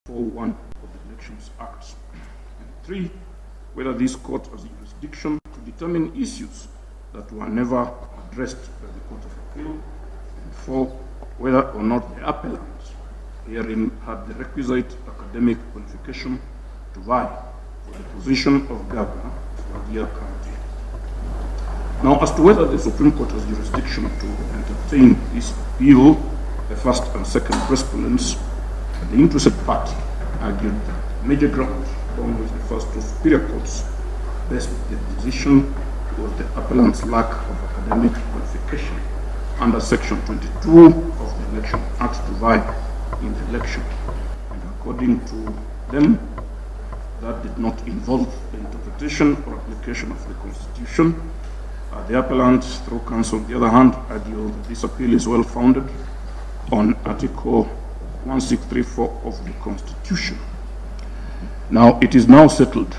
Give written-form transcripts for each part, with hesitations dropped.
4.1 of the Elections Act. And 3, whether this court has jurisdiction to determine issues that were never addressed by the Court of Appeal. And 4, whether or not the appellant herein had the requisite academic qualification to vie for the position of governor of Wajir County. Now, as to whether the Supreme Court has jurisdiction to entertain this appeal, the first and second respondents, the interested party argued that the major ground upon which the first two superior courts based the decision was the appellant's lack of academic qualification under Section 22 of the Election Act to vie in the election. And according to them, that did not involve the interpretation or application of the Constitution. The appellant, through counsel, on the other hand, argued that this appeal is well founded on Article 1634 of the Constitution. Now, it is now settled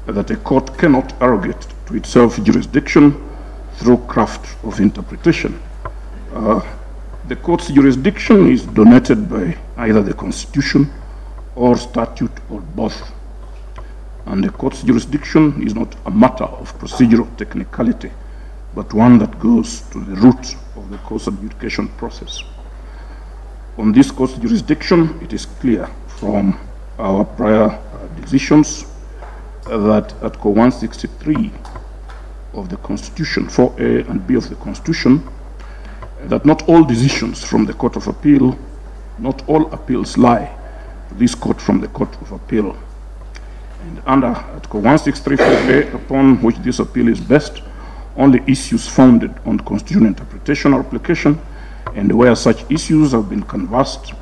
that a court cannot arrogate to itself jurisdiction through craft of interpretation. The court's jurisdiction is donated by either the Constitution or statute or both. And the court's jurisdiction is not a matter of procedural technicality, but one that goes to the root of the court's adjudication process. On this court's jurisdiction, it is clear from our prior decisions that Article 163 of the Constitution, 4A and B of the Constitution, that not all decisions from the Court of Appeal, not all appeals lie to this court from the Court of Appeal. And under Article 163.4a, upon which this appeal is based, only issues founded on constitutional interpretation or application, and where such issues have been canvassed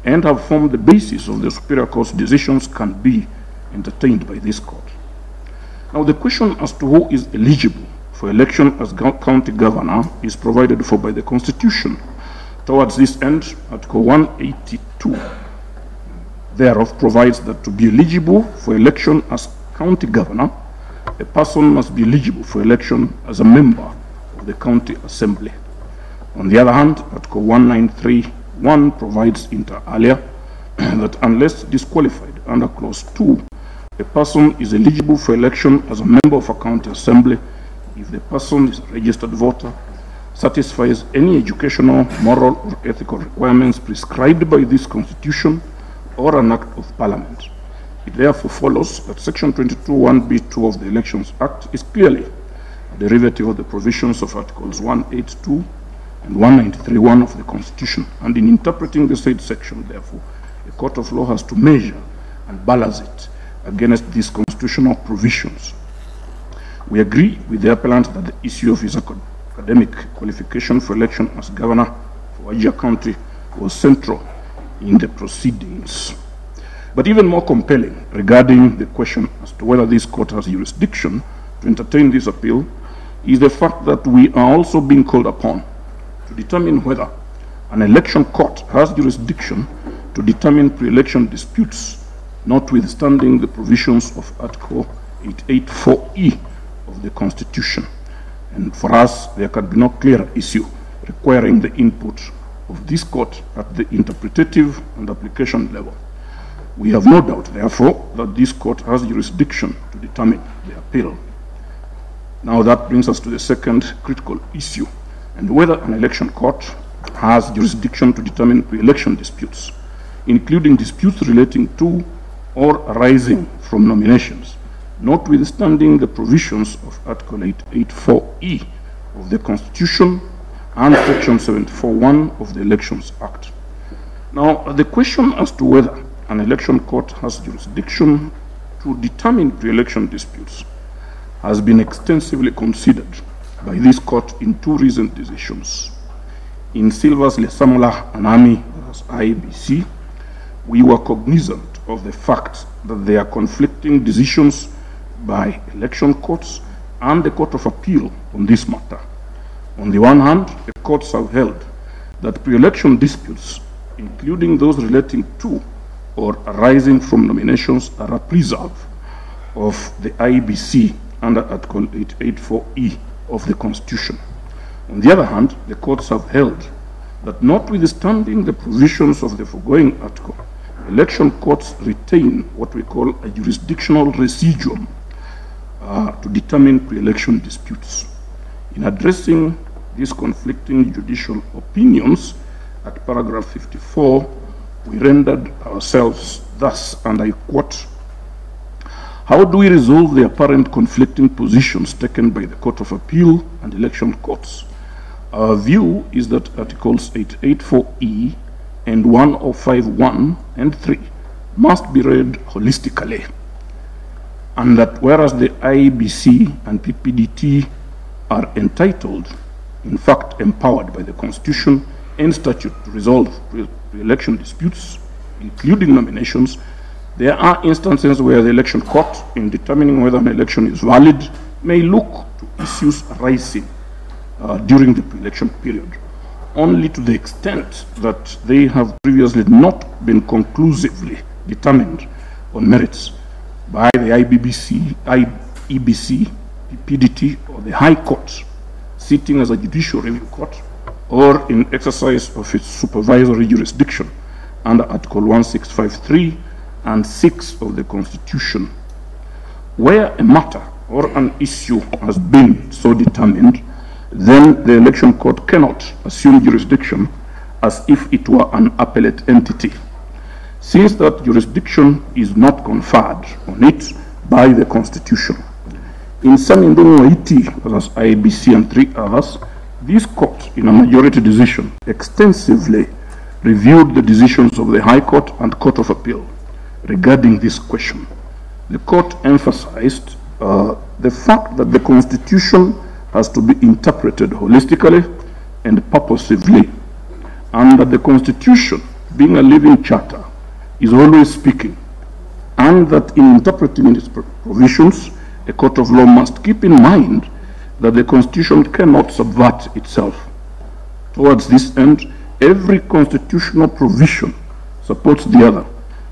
and have formed the basis of the Superior Court's decisions can be entertained by this court. Now, the question as to who is eligible for election as county governor is provided for by the Constitution. Towards this end, Article 182 thereof provides that to be eligible for election as county governor, a person must be eligible for election as a member of the county assembly. On the other hand, Article 1931 provides inter alia that unless disqualified under Clause 2, a person is eligible for election as a member of a county assembly if the person is a registered voter, satisfies any educational, moral, or ethical requirements prescribed by this Constitution or an Act of Parliament. It therefore follows that Section 22(1)(b)(2) of the Elections Act is clearly a derivative of the provisions of Articles 182 and 193(1) of the Constitution, and in interpreting the said section, therefore, a court of law has to measure and balance it against these constitutional provisions. We agree with the appellant that the issue of his academic qualification for election as governor for Wajir County was central in the proceedings. But even more compelling regarding the question as to whether this court has jurisdiction to entertain this appeal is the fact that we are also being called upon to determine whether an election court has jurisdiction to determine pre-election disputes, notwithstanding the provisions of Article 884E of the Constitution. And for us, there can be no clearer issue requiring the input of this court at the interpretative and application level. We have no doubt, therefore, that this court has jurisdiction to determine the appeal. Now that brings us to the second critical issue, and whether an election court has jurisdiction to determine pre-election disputes, including disputes relating to or arising from nominations, notwithstanding the provisions of Article 884E of the Constitution and Section 74(1) of the Elections Act. Now, the question as to whether an election court has jurisdiction to determine pre-election disputes has been extensively considered by this court in two recent decisions. In Silva's Lesamola Anami vs. IEBC, we were cognizant of the fact that there are conflicting decisions by election courts and the Court of Appeal on this matter. On the one hand, the courts have held that pre-election disputes, including those relating to or arising from nominations, are a preserve of the IEBC under Article 884E of the Constitution. On the other hand, the courts have held that notwithstanding the provisions of the foregoing article, election courts retain what we call a jurisdictional residuum to determine pre-election disputes. In addressing these conflicting judicial opinions, at paragraph 54, we rendered ourselves thus, and I quote, "How do we resolve the apparent conflicting positions taken by the Court of Appeal and election courts? Our view is that Articles 884E and 1051 and 3 must be read holistically, and that whereas the IEBC and PPDT are entitled, in fact empowered by the Constitution and statute to resolve pre-election disputes, including nominations, there are instances where the election court, in determining whether an election is valid, may look to issues arising during the pre-election period, only to the extent that they have previously not been conclusively determined on merits by the IEBC, PPDT, or the High Court, sitting as a judicial review court, or in exercise of its supervisory jurisdiction under Article 1653 and 6 of the Constitution. Where a matter or an issue has been so determined, then the election court cannot assume jurisdiction as if it were an appellate entity, since that jurisdiction is not conferred on it by the Constitution. In Sanindungu Iti versus IEBC and 3 others, this court, in a majority decision, extensively reviewed the decisions of the High Court and Court of Appeal regarding this question. The court emphasized the fact that the Constitution has to be interpreted holistically and purposively, and that the Constitution, being a living charter, is always speaking, and that in interpreting its provisions, a court of law must keep in mind that the Constitution cannot subvert itself. Towards this end, every constitutional provision supports the other,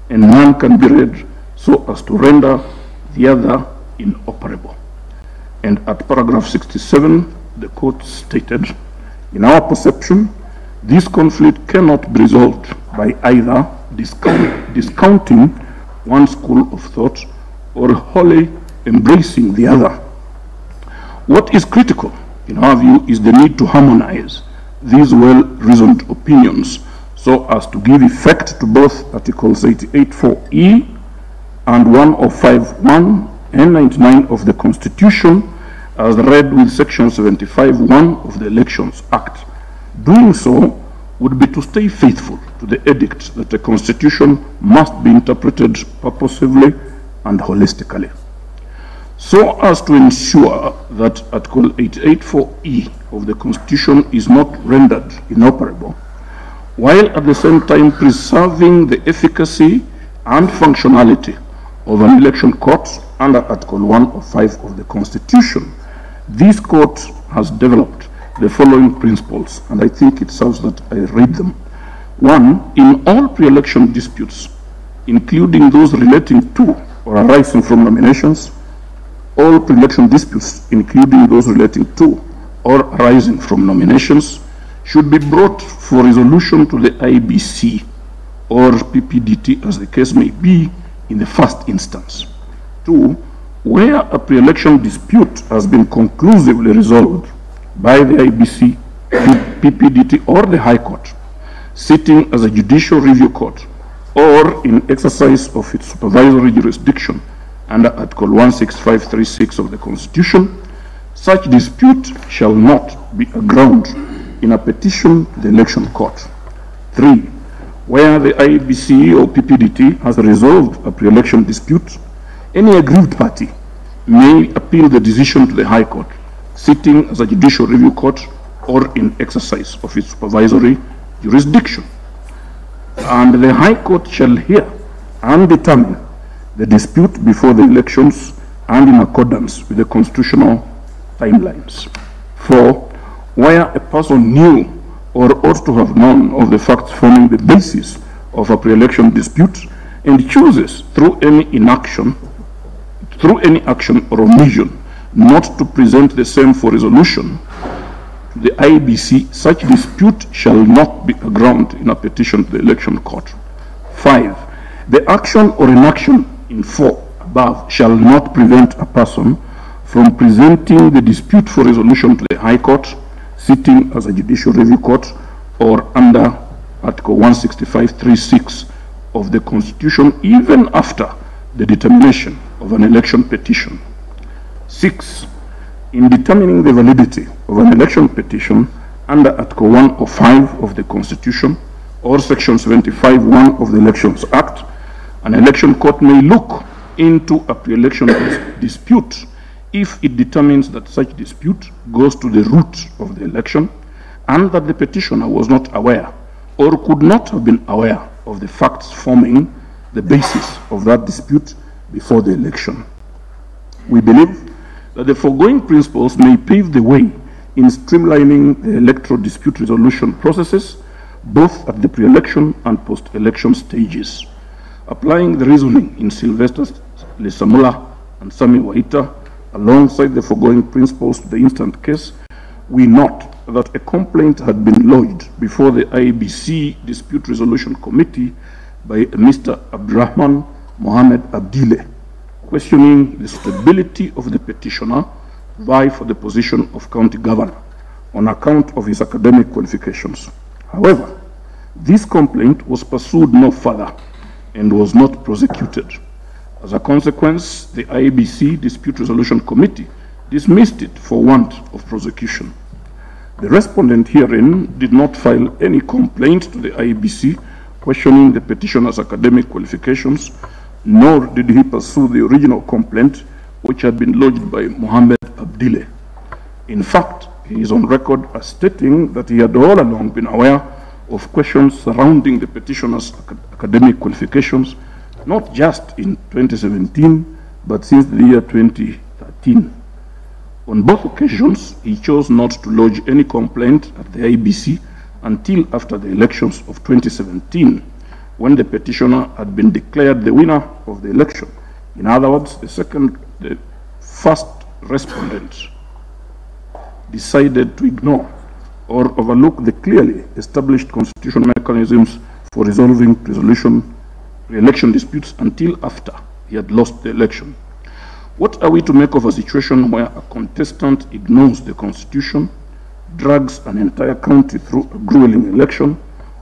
and none can be read so as to render the other inoperable. And at paragraph 67, the court stated, "In our perception, this conflict cannot be resolved by either discounting one school of thought or wholly embracing the other. What is critical, in our view, is the need to harmonize these well-reasoned opinions so as to give effect to both Articles 884E and 1051 and 99 of the Constitution, as read with Section 75(1) of the Elections Act. Doing so would be to stay faithful to the edict that the Constitution must be interpreted purposively and holistically, so as to ensure that Article 884E of the Constitution is not rendered inoperable, while at the same time preserving the efficacy and functionality of an election court under Article 105 of the Constitution. This court has developed the following principles, and I think it serves that I read them. 1. In all pre-election disputes, including those relating to or arising from nominations, all pre-election disputes, including those relating to or arising from nominations, should be brought for resolution to the IEBC or PPDT, as the case may be, in the first instance. 2. Where a pre-election dispute has been conclusively resolved by the IEBC, PPDT, or the High Court, sitting as a judicial review court, or in exercise of its supervisory jurisdiction under Article 16536 of the Constitution, such dispute shall not be a ground in a petition to the election court. 3. Where the IEBC or PPDT has resolved a pre-election dispute, any aggrieved party may appeal the decision to the High Court, sitting as a judicial review court or in exercise of its supervisory jurisdiction. And the High Court shall hear and determine the dispute before the elections and in accordance with the constitutional timelines. 4. Where a person knew or ought to have known of the facts forming the basis of a pre-election dispute and chooses through any action or omission not to present the same for resolution to the IEBC, such dispute shall not be a ground in a petition to the election court. 5. The action or inaction in 4 above shall not prevent a person from presenting the dispute for resolution to the High Court, sitting as a judicial review court, or under Article 165(3)(6) of the Constitution, even after the determination of an election petition. 6. In determining the validity of an election petition under Article 105 of the Constitution or Section 75(1) of the Elections Act, an election court may look into a pre-election dispute if it determines that such dispute goes to the root of the election and that the petitioner was not aware or could not have been aware of the facts forming the basis of that dispute before the election. We believe that the foregoing principles may pave the way in streamlining the electoral dispute resolution processes, both at the pre-election and post-election stages. Applying the reasoning in Sylvester Lesamula and Sami Waita, alongside the foregoing principles to the instant case, we note that a complaint had been lodged before the IEBC Dispute Resolution Committee by Mr. Abdurrahman Mohamed Abdile, questioning the suitability of the petitioner to vie for the position of county governor on account of his academic qualifications. However, this complaint was pursued no further and was not prosecuted. As a consequence, the IEBC Dispute Resolution Committee dismissed it for want of prosecution. The respondent herein did not file any complaint to the IEBC questioning the petitioner's academic qualifications, nor did he pursue the original complaint which had been lodged by Mohamed Abdile. In fact, he is on record as stating that he had all along been aware of questions surrounding the petitioner's academic qualifications, not just in 2017, but since the year 2013. On both occasions, he chose not to lodge any complaint at the IEBC until after the elections of 2017, when the petitioner had been declared the winner of the election. In other words, the first respondent decided to ignore or overlook the clearly established constitutional mechanisms for resolving re-election disputes until after he had lost the election. What are we to make of a situation where a contestant ignores the Constitution, drags an entire county through a grueling election,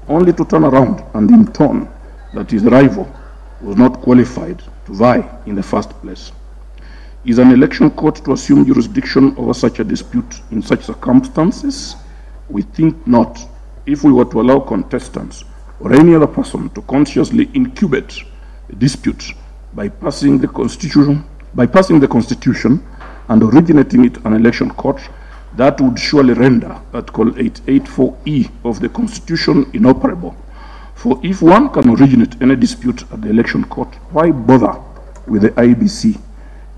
only to turn around and intone that his rival was not qualified to vie in the first place? Is an election court to assume jurisdiction over such a dispute in such circumstances? We think not, if we were to allow contestants or any other person to consciously incubate a dispute by passing the Constitution and originating it an election court. That would surely render Article 884E of the Constitution inoperable. For if one can originate any dispute at the election court, why bother with the IEBC?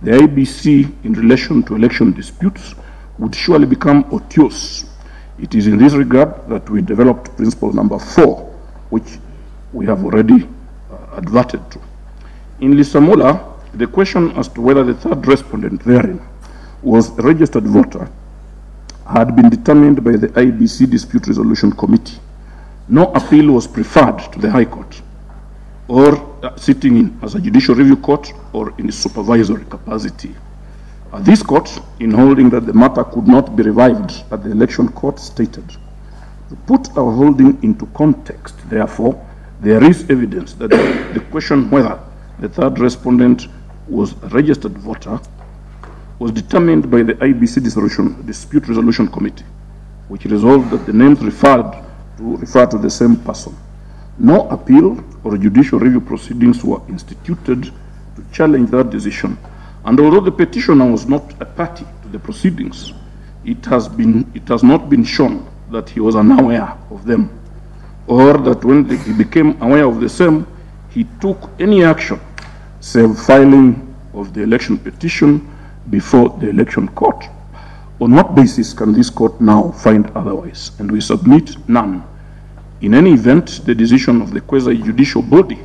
The IEBC, in relation to election disputes, would surely become obtuse. It is in this regard that we developed principle number 4, which we have already adverted to. In Lesamula, the question as to whether the third respondent therein was a registered voter had been determined by the IEBC Dispute Resolution Committee. No appeal was preferred to the High Court, or sitting in as a judicial review court or in a supervisory capacity. This court, in holding that the matter could not be revived at the election court, stated, to put our holding into context, therefore, there is evidence that the question whether the third respondent was a registered voter was determined by the IEBC Dispute Resolution Committee, which resolved that the names refer to the same person. No appeal or judicial review proceedings were instituted to challenge that decision, and although the petitioner was not a party to the proceedings, it has not been shown that he was unaware of them, or that when he became aware of the same, he took any action save filing of the election petition before the election court. On what basis can this court now find otherwise? And we submit none. In any event, the decision of the quasi-judicial body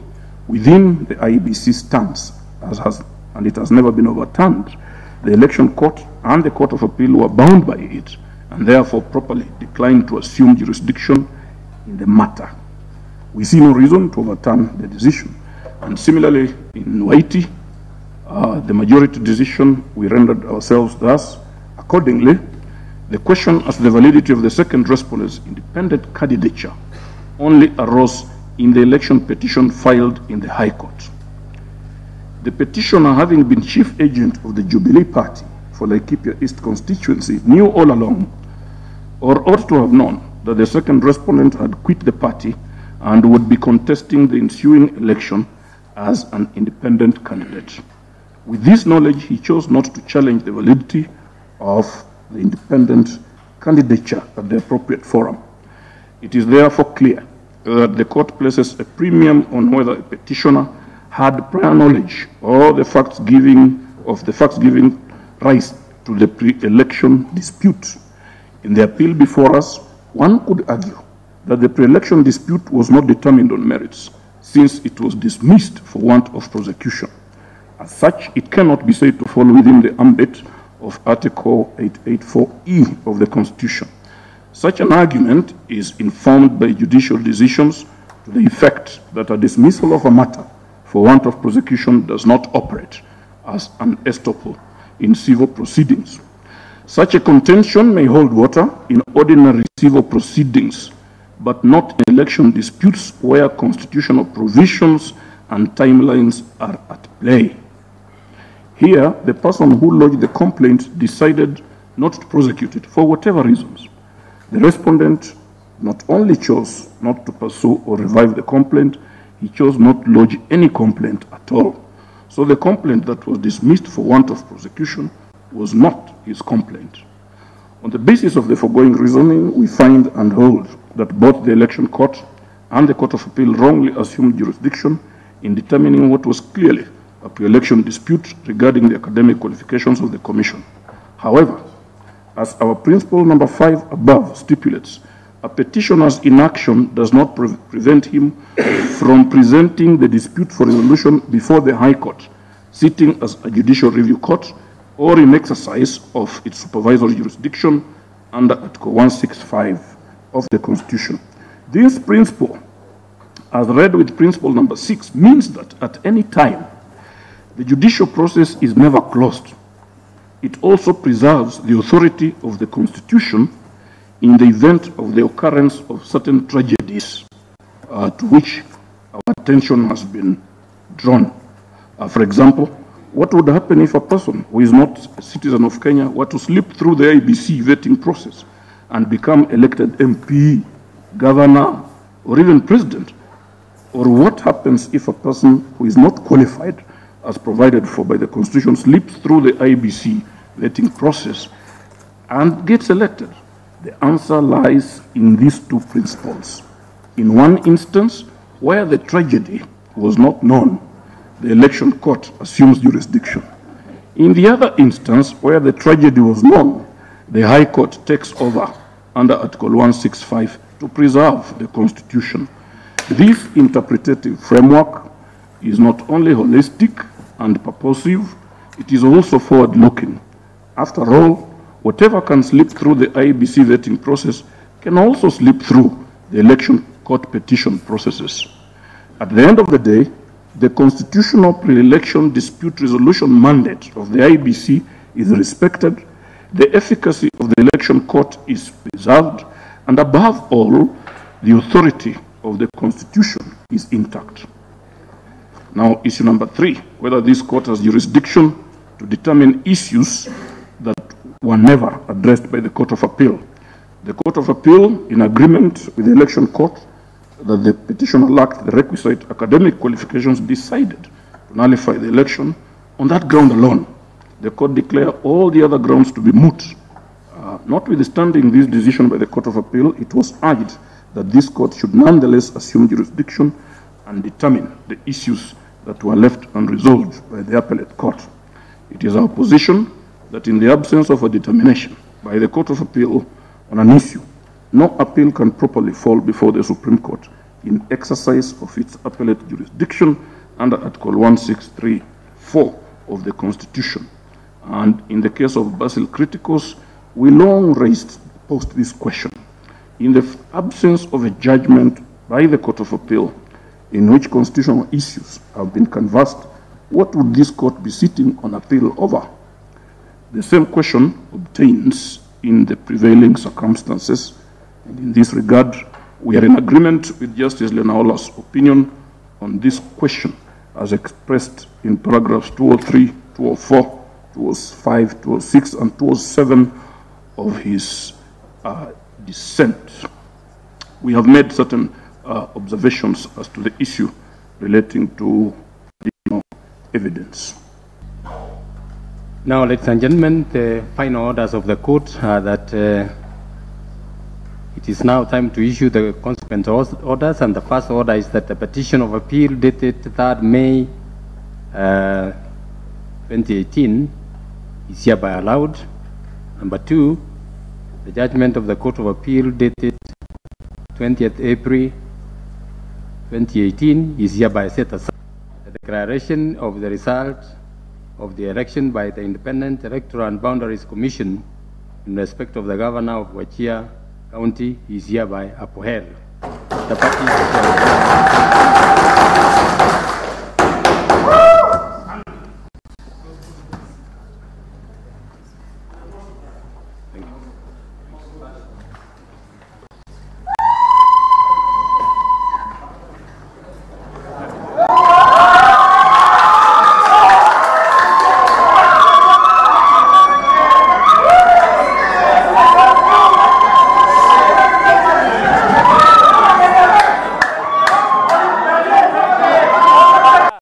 within the IEBC stands, and it has never been overturned. The election court and the Court of Appeal were bound by it, and therefore properly declined to assume jurisdiction in the matter. We see no reason to overturn the decision. And similarly, in Waiti, the majority decision we rendered ourselves thus. Accordingly, the question as to the validity of the second respondent's independent candidature only arose in the election petition filed in the High Court. The petitioner, having been chief agent of the Jubilee Party for Laikipia East constituency, knew all along, or ought to have known, that the second respondent had quit the party and would be contesting the ensuing election as an independent candidate. With this knowledge, he chose not to challenge the validity of the independent candidature at the appropriate forum. It is therefore clear that the court places a premium on whether a petitioner had prior knowledge or the facts giving rise to the pre-election dispute. In the appeal before us, one could argue that the pre-election dispute was not determined on merits, since it was dismissed for want of prosecution. As such, it cannot be said to fall within the ambit of Article 884E of the Constitution. Such an argument is informed by judicial decisions to the effect that a dismissal of a matter for want of prosecution does not operate as an estoppel in civil proceedings. Such a contention may hold water in ordinary civil proceedings, but not in election disputes where constitutional provisions and timelines are at play. Here, the person who lodged the complaint decided not to prosecute it for whatever reasons. The respondent not only chose not to pursue or revive the complaint, he chose not to lodge any complaint at all. So the complaint that was dismissed for want of prosecution was not his complaint. On the basis of the foregoing reasoning, we find and hold that both the election court and the Court of Appeal wrongly assumed jurisdiction in determining what was clearly a pre-election dispute regarding the academic qualifications of the Commission. However, as our principle number 5 above stipulates, a petitioner's inaction does not prevent him from presenting the dispute for resolution before the High Court, sitting as a judicial review court, or in exercise of its supervisory jurisdiction under Article 165 of the Constitution. This principle, as read with principle number 6, means that at any time, the judicial process is never closed. It also preserves the authority of the Constitution in the event of the occurrence of certain tragedies to which our attention has been drawn. For example, what would happen if a person who is not a citizen of Kenya were to slip through the IEBC vetting process and become elected MP, governor, or even president? Or what happens if a person who is not qualified as provided for by the Constitution slips through the IEBC vetting process and gets elected? The answer lies in these two principles. In one instance, where the tragedy was not known, the election court assumes jurisdiction. In the other instance, where the tragedy was known, the High Court takes over under Article 165 to preserve the Constitution. This interpretative framework is not only holistic and purposive, it is also forward-looking. After all, whatever can slip through the IEBC vetting process can also slip through the election court petition processes. At the end of the day, the constitutional pre-election dispute resolution mandate of the IEBC is respected, the efficacy of the election court is preserved, and above all, the authority of the Constitution is intact. Now, issue number 3, whether this court has jurisdiction to determine issues that were never addressed by the Court of Appeal. The Court of Appeal, in agreement with the election court that the petitioner lacked the requisite academic qualifications, decided to nullify the election on that ground alone. The court declared all the other grounds to be moot. Notwithstanding this decision by the Court of Appeal, it was urged that this court should nonetheless assume jurisdiction and determine the issues that were left unresolved by the appellate court. It is our position that in the absence of a determination by the Court of Appeal on an issue, no appeal can properly fall before the Supreme Court in exercise of its appellate jurisdiction under Article 163(4) of the Constitution. And in the case of Basil Criticus, we long posed this question. In the absence of a judgment by the Court of Appeal, in which constitutional issues have been canvassed, what would this court be sitting on appeal over? The same question obtains in the prevailing circumstances, and in this regard, we are in agreement with Justice Lenaola's opinion on this question as expressed in paragraphs 203, 204, 205, 206, and 207 of his dissent. We have made certain observations as to the issue relating to evidence. Now, ladies and gentlemen, the final orders of the court are that it is now time to issue the consequent orders, and the first order is that the petition of appeal dated 3rd May 2018 is hereby allowed. Number 2, the judgment of the Court of Appeal dated 20th April 2018 is hereby set aside. The declaration of the result of the election by the Independent Electoral and Boundaries Commission in respect of the Governor of Wajir County is hereby upheld. The parties